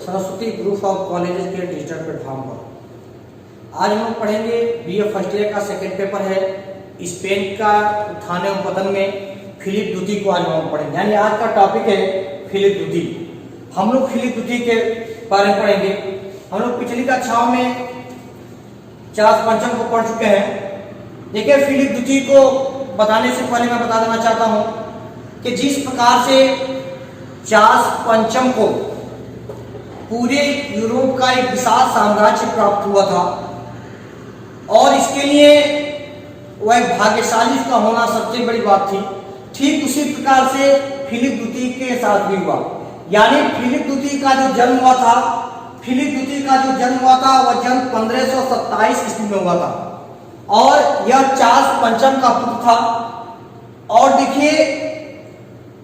Saraswati group of colleges के digital platform पर। आज हम लोग पढ़ेंगे बीए फर्स्ट ईयर का सेकंड पेपर है स्पेन का उत्थान एवं पतन में फिलिप द्वितीय को आज हम लोग पढ़ेंगे। यानी आज का टॉपिक है फिलिप द्वितीय। हम लोग फिलिप द्वितीय के बारे में पढ़ेंगे। हम लोग पिछली कक्षाओं में चार्ल्स पंचम को पढ़ चुके हैं। देखिए, फिलिप द्वितीय को बताने से पहले मैं बता देना चाहता हूं कि जिस प्रकार से चार्ल्स पंचम को पूरे यूरोप का एक विशाल साम्राज्य प्राप्त हुआ था और इसके लिए वह एक भाग्यशाली का होना सबसे बड़ी बात थी, ठीक उसी प्रकार से फिलिप द्वितीय के साथ भी हुआ। यानी फिलिप द्वितीय का जो जन्म हुआ था, वह जन्म 1527 ईस्वी में हुआ था और यह चार्ल्स पंचम का पुत्र था। और देखिए,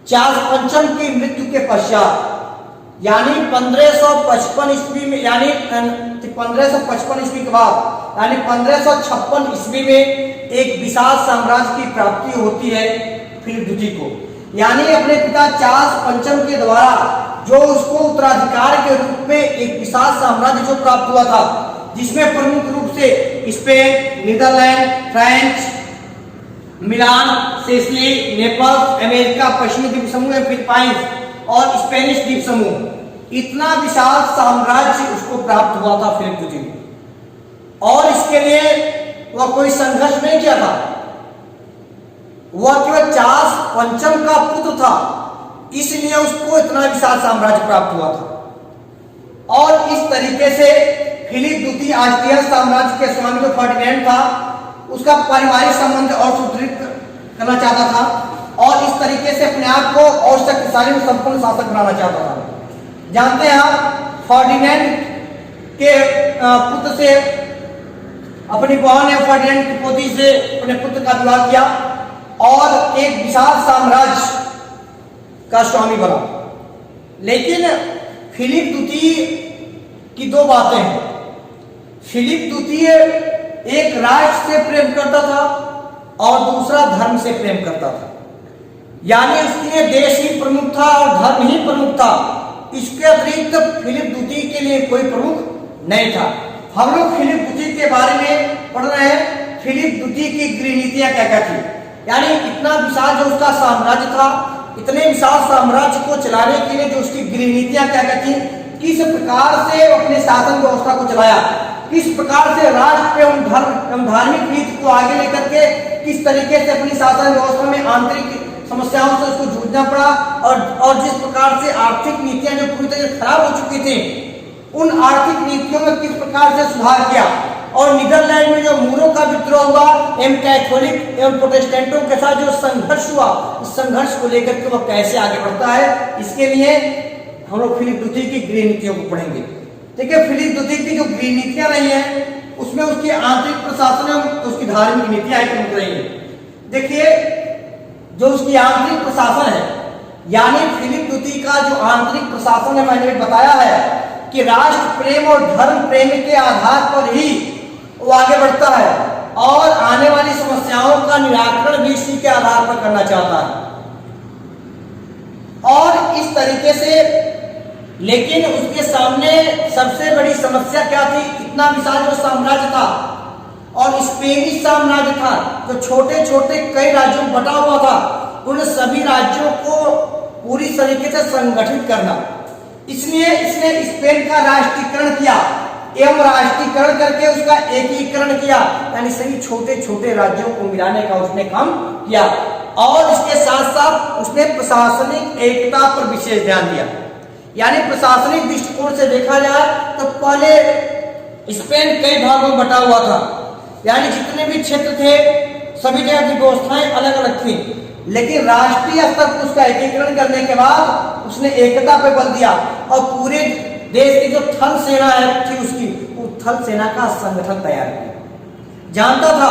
चार्ल्स पंचम की मृत्यु के पश्चात यानी 1555 ईस्वी में, यानी 1555 ईस्वी के बाद यानी 1556 ईस्वी में एक विशाल साम्राज्य की प्राप्ति होती है फिलिप द्वितीय को। यानी अपने पिता चार्ल्स पंचम के द्वारा जो उसको उत्तराधिकार के रूप में एक विशाल साम्राज्य जो प्राप्त हुआ था, जिसमें प्रमुख रूप से स्पेन, नीदरलैंड, फ्रांस, मिलान, सिसिली, नेपल्स, अमेरिका, पश्चिमी द्वीप समूह, फिलीपाइंस और स्पेनिश द्वीप समूह, इतना विशाल साम्राज्य उसको प्राप्त हुआ था फिलिप द्वितीय। और इसके लिए वह कोई संघर्ष नहीं किया था, वह केवल चार्ल्स पंचम का पुत्र था, इसलिए उसको इतना विशाल साम्राज्य प्राप्त हुआ था। और इस तरीके से फिलिप द्वितीय ऑस्ट्रियन साम्राज्य के स्वामी जो फर्डिनेंड था, उसका पारिवारिक संबंध और सुदृढ़ करना चाहता था और इस तरीके से अपने आप को और शक्तिशाली और संपूर्ण शासक बनाना चाहता था। जानते हैं आप, फर्डिनेंड के पुत्र से अपनी बहन ने फर्डिनेंड की पोती से अपने पुत्र का विवाह किया और एक विशाल साम्राज्य का स्वामी बना। लेकिन फिलिप द्वितीय की दो बातें हैं। फिलिप द्वितीय एक राष्ट्र से प्रेम करता था और दूसरा धर्म से प्रेम करता था। यानी उसके लिए देश ही प्रमुख था और धर्म ही प्रमुख था। इसके अतिरिक्त फिलिप द्वितीय के लिए कोई प्रमुख नहीं था। हम लोग फिलिप द्वितीय के बारे में पढ़ रहे हैं। फिलिप द्वितीय की गृह नीतियां क्या क्या थी। यानी इतना विशाल जो उसका साम्राज्य था, इतने विशाल साम्राज्य को चलाने के लिए जो उसकी गृह नीतियां क्या क्या थी, किस प्रकार से अपने शासन व्यवस्था को चलाया, किस प्रकार से राष्ट्र एवं धर्म एवं धार्मिक नीति को आगे लेकर के किस तरीके से अपनी शासन व्यवस्था में आंतरिक समस्याओं से उसको जूझना पड़ा और जिस प्रकार से आर्थिक नीतियां जो पूरी तरह खराब हो चुकी थी, उन आर्थिक नीतियों में किस प्रकार से सुधार किया। और नीदरलैंड में जो मूरों का विद्रोह हुआ एवं कैथोलिक एवं प्रोटेस्टेंटों के साथ जो संघर्ष हुआ, इस संघर्ष को लेकर के वह कैसे आगे बढ़ता है, इसके लिए हम लोग फिलिप द्वितीय की गृह नीतियों को पढ़ेंगे। देखिए, फिलिप द्वितीय की जो गृह नीतियां रही हैं, उसमें उसकी आंतरिक प्रशासन एवं उसकी धार्मिक नीतियां प्रमुख रही है। देखिए, जो उसकी आंतरिक प्रशासन है, यानी फिलिप द्वितीय का जो आंतरिक प्रशासन है, मैंने बताया है कि राष्ट्र प्रेम और धर्म प्रेम के आधार पर ही वो आगे बढ़ता है और आने वाली समस्याओं का निराकरण भी इसी के आधार पर करना चाहता है। और इस तरीके से, लेकिन उसके सामने सबसे बड़ी समस्या क्या थी, इतना विशाल जो साम्राज्य था और स्पेनिश साम्राज्य था, जो छोटे छोटे कई राज्यों में बटा हुआ था, उन सभी राज्यों को पूरी तरीके से संगठित करना। इसलिए इसने स्पेन का राष्ट्रीयकरण किया एवं राष्ट्रीयकरण करके उसका एकीकरण किया, यानी सभी छोटे छोटे राज्यों को मिलाने का उसने काम किया। और इसके साथ साथ उसने प्रशासनिक एकता पर विशेष ध्यान दिया। यानी प्रशासनिक दृष्टिकोण से देखा जाए तो पहले स्पेन कई भागों में बटा हुआ था, यानी जितने भी क्षेत्र थे सभी जगह की व्यवस्थाएं अलग अलग थी। लेकिन राष्ट्रीय स्तर पर उसका एकीकरण करने के बाद उसने एकता पे बल दिया और पूरे देश की जो थल सेना थी उसकी, वो थल सेना का संगठन तैयार किया। जानता था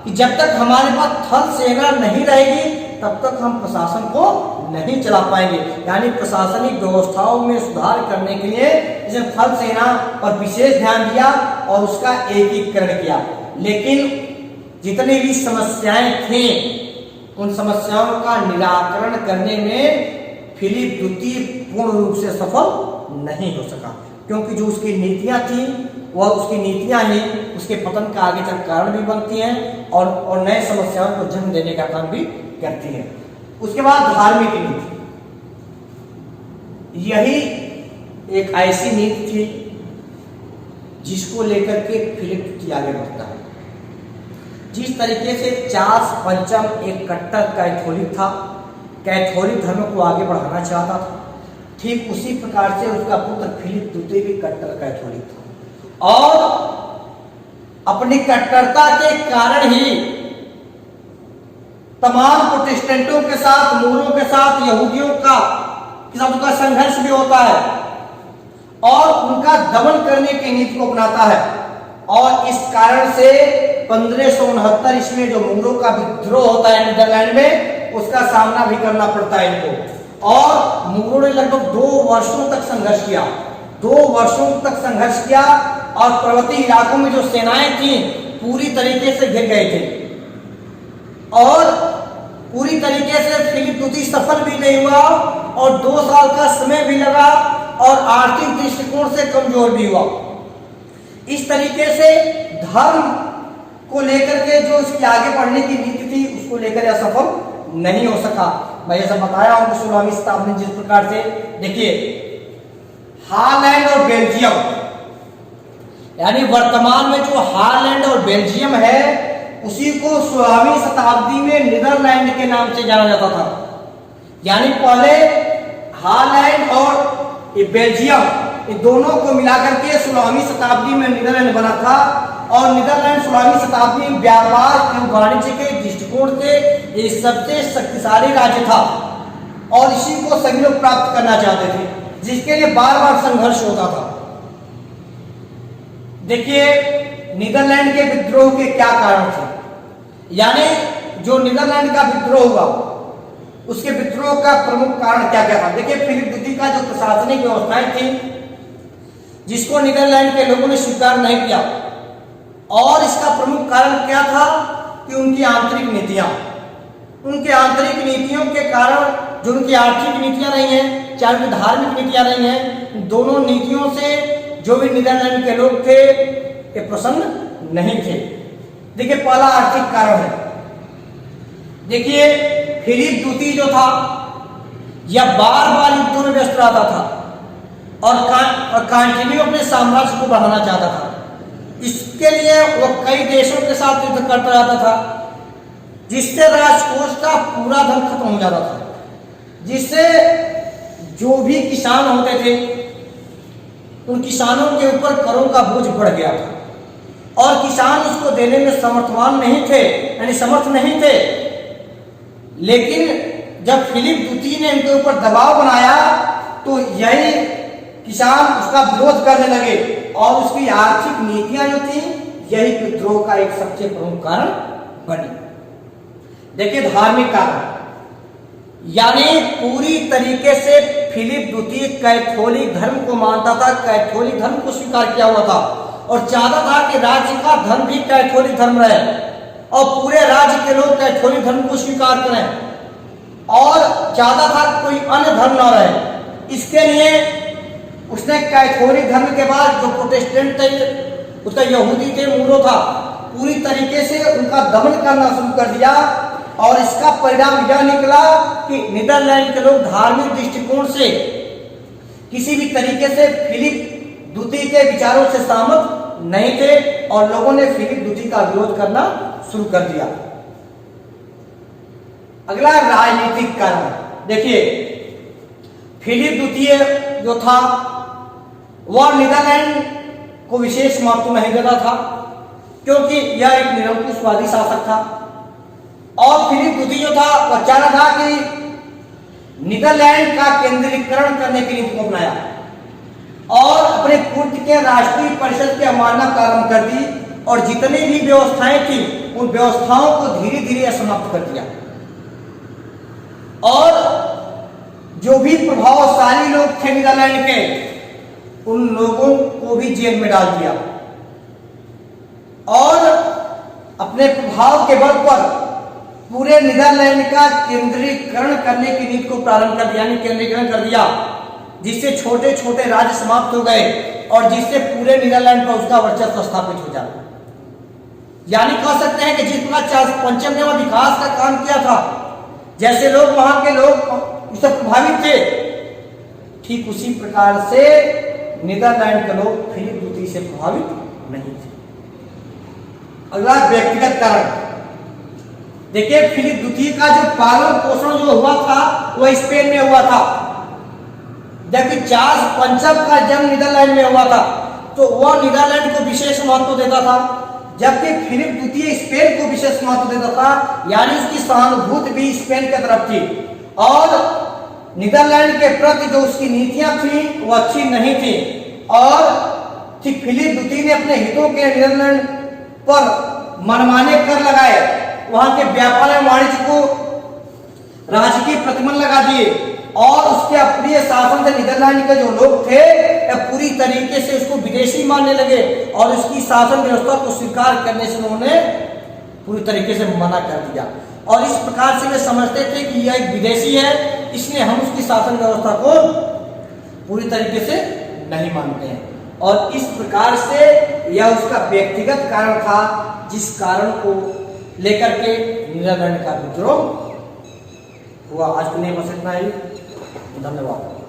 कि जब तक हमारे पास थल सेना नहीं रहेगी तब तक हम प्रशासन को नहीं चला पाएंगे। यानी प्रशासनिक व्यवस्थाओं में सुधार करने के लिए इसने थल सेना पर विशेष ध्यान दिया और उसका एकीकरण किया। लेकिन जितनी भी समस्याएं थी, उन समस्याओं का निराकरण करने में फिलिप द्वितीय पूर्ण रूप से सफल नहीं हो सका, क्योंकि जो उसकी नीतियां थी वह उसकी नीतियां ही उसके पतन का आगे चल कारण भी बनती हैं और नए समस्याओं को जन्म देने का काम भी करती हैं। उसके बाद धार्मिक नीति, यही एक ऐसी नीति थी जिसको लेकर के फिलिप द्वितीय आगे बढ़ता है। जिस तरीके से चार्ल्स पंचम एक कट्टर कैथोलिक था, कैथोलिक धर्म को आगे बढ़ाना चाहता था, ठीक उसी प्रकार से उसका पुत्र फिलिप द्वितीय भी कट्टर कैथोलिक था और अपनी कट्टरता के कारण ही तमाम प्रोटेस्टेंटों के साथ, मूरों के साथ, यहूदियों का उनका संघर्ष भी होता है और उनका दमन करने की नीति को अपनाता है। और इस कारण से 1569 ईस्वी में जो मूरों का विद्रोह होता है नीदरलैंड में, उसका सामना भी करना पड़ता है इनको। और मूरों ने लगभग 2 वर्षों तक संघर्ष किया, 2 वर्षों तक संघर्ष किया और पर्वतीय इलाकों में जो सेनाएं थी पूरी तरीके से घिर गए थे और पूरी तरीके से फिलिप द्वितीय सफल भी नहीं हुआ और 2 साल का समय भी लगा और आर्थिक दृष्टिकोण से कमजोर भी हुआ। इस तरीके से धर्म को लेकर के जो उसकी आगे बढ़ने की नीति थी उसको लेकर यह सफल नहीं हो सका। मैं ऐसा बताया हूं 16वीं शताब्दी में जिस प्रकार से, देखिए हॉलैंड और बेल्जियम, यानी वर्तमान में जो हॉलैंड और बेल्जियम है उसी को 16वीं शताब्दी में नीदरलैंड के नाम से जाना जाता था। यानी पहले हॉलैंड और बेल्जियम, इन दोनों को मिलाकर के 16वीं शताब्दी में नीदरलैंड बना था और नीदरलैंड 16वीं शताब्दी में व्यापार एवं वाणिज्य के दृष्टिकोण से एक सबसे शक्तिशाली राज्य था और इसी को सभी लोग प्राप्त करना चाहते थे, जिसके लिए बार बार संघर्ष होता था। देखिए नीदरलैंड के विद्रोह के क्या कारण थे, यानी जो नीदरलैंड का विद्रोह हुआ उसके विद्रोह का प्रमुख कारण क्या क्या था। देखिए फिलिप द्वितीय का जो प्रशासनिक व्यवस्थाएं थी जिसको नीदरलैंड के लोगों ने स्वीकार नहीं किया और इसका प्रमुख कारण क्या था कि उनकी आंतरिक नीतियां, उनके आंतरिक नीतियों के कारण जो उनकी आर्थिक नीतियां नहीं है, चाहे उनकी धार्मिक नीतियां नहीं है, दोनों नीतियों से जो भी नीदरलैंड के लोग थे ये प्रसन्न नहीं थे। देखिए पहला आर्थिक कारण है, देखिए फिलिप द्वितीय जो था यह बार बार युद्धों में व्यस्त रहता था और कंटिन्यू अपने साम्राज्य को बढ़ाना चाहता था। इसके लिए वह कई देशों के साथ युद्ध करता रहता था जिससे राजकोष का पूरा धन खत्म हो जाता था, जिससे जो भी किसान होते थे उन किसानों के ऊपर करों का बोझ बढ़ गया था और किसान उसको देने में समर्थवान नहीं थे, यानी समर्थ नहीं थे। लेकिन जब फिलिप द्वितीय ने इनके ऊपर दबाव बनाया तो यही किसान उसका विरोध करने लगे और उसकी आर्थिक नीतियां जो थी यही विद्रोह का एक सबसे प्रमुख कारण बनी। देखिए धार्मिक कारण, यानी पूरी तरीके से फिलिप द्वितीय कैथोलिक धर्म को मानता था, कैथोलिक धर्म को स्वीकार किया हुआ था और चाहता था कि राज्य का धर्म भी कैथोलिक धर्म रहे और पूरे राज्य के लोग कैथोलिक धर्म को स्वीकार करें और चाहता था कोई अन्य धर्म न रहे। इसके लिए उसने कैथोलिक धर्म के बाद जो प्रोटेस्टेंट थे, उसका यहूदी थे, मूरो था, पूरी तरीके से उनका दमन करना शुरू कर दिया और इसका परिणाम यह निकला कि नीदरलैंड के लोग धार्मिक दृष्टिकोण से किसी भी तरीके से फिलिप द्वितीय के विचारों से सहमत नहीं थे और लोगों ने फिलिप द्वितीय का विरोध करना शुरू कर दिया। अगला राजनीतिक कारण, देखिए फिलिप द्वितीय जो था वह नीदरलैंड को विशेष महत्व नहीं देता था क्योंकि यह एक निरंकुशवादी शासक था और फिलिप द्वितीय जो था वह चाह रहा था कि नीदरलैंड का केंद्रीकरण करने की नीति को अपनाया और अपने पूर्व के राष्ट्रीय परिषद की अवमानना प्रारंभ कर दी और जितनी भी व्यवस्थाएं थी उन व्यवस्थाओं को धीरे धीरे समाप्त कर दिया और जो भी प्रभावशाली लोग थे नीदरलैंड के उन लोगों को भी जेल में डाल दिया और अपने प्रभाव के बल पर पूरे नीदरलैंड का केंद्रीकरण करने की नीति को प्रारंभ कर दिया, यानी केंद्रीकरण कर दिया जिससे छोटे छोटे राज्य समाप्त हो गए और जिससे पूरे नीदरलैंड पर उसका वर्चस्व स्थापित हो जाए। यानी कह सकते हैं कि जिस प्रकार चार्ल्स पंचम ने वह विकास का काम किया था, जैसे लोग वहां के लोग उससे प्रभावित थे, ठीक उसी प्रकार से नीदरलैंड के लोग फिलिप द्वितीय से प्रभावित नहीं थे। अगला व्यक्तिगत कारण, देखिए फिलिप द्वितीय का जो पालन पोषण जो हुआ था वह स्पेन में हुआ था, जबकि चार्ल्स पंचम का जन्म नीदरलैंड में हुआ था, तो वह नीदरलैंड को विशेष महत्व देता था, जबकि फिलिप द्वितीय स्पेन को विशेष महत्व देता था। यानी उसकी सहानुभूति भी स्पेन की तरफ थी और नीदरलैंड के प्रति जो उसकी नीतियां थी वो अच्छी नहीं थी। और ठीक फिलिप द्वितीय ने अपने हितों के नीदरलैंड पर मनमाने कर लगाए, वहां के व्यापार एवं वाणिज्य को राजकीय प्रतिबंध लगा दिए और उसके अप्रिय शासन से नीदरलैंड के जो लोग थे पूरी तरीके से उसको विदेशी मानने लगे और उसकी शासन व्यवस्था को स्वीकार करने से उन्होंने पूरी तरीके से मना कर दिया। और इस प्रकार से वे समझते थे कि यह एक विदेशी है, इसलिए हम उसकी शासन व्यवस्था को पूरी तरीके से नहीं मानते हैं। और इस प्रकार से यह उसका व्यक्तिगत कारण था, जिस कारण को लेकर के नीदरलैंड का विद्रोह हुआ। आज के लिए बस इतना ही, धन्यवाद।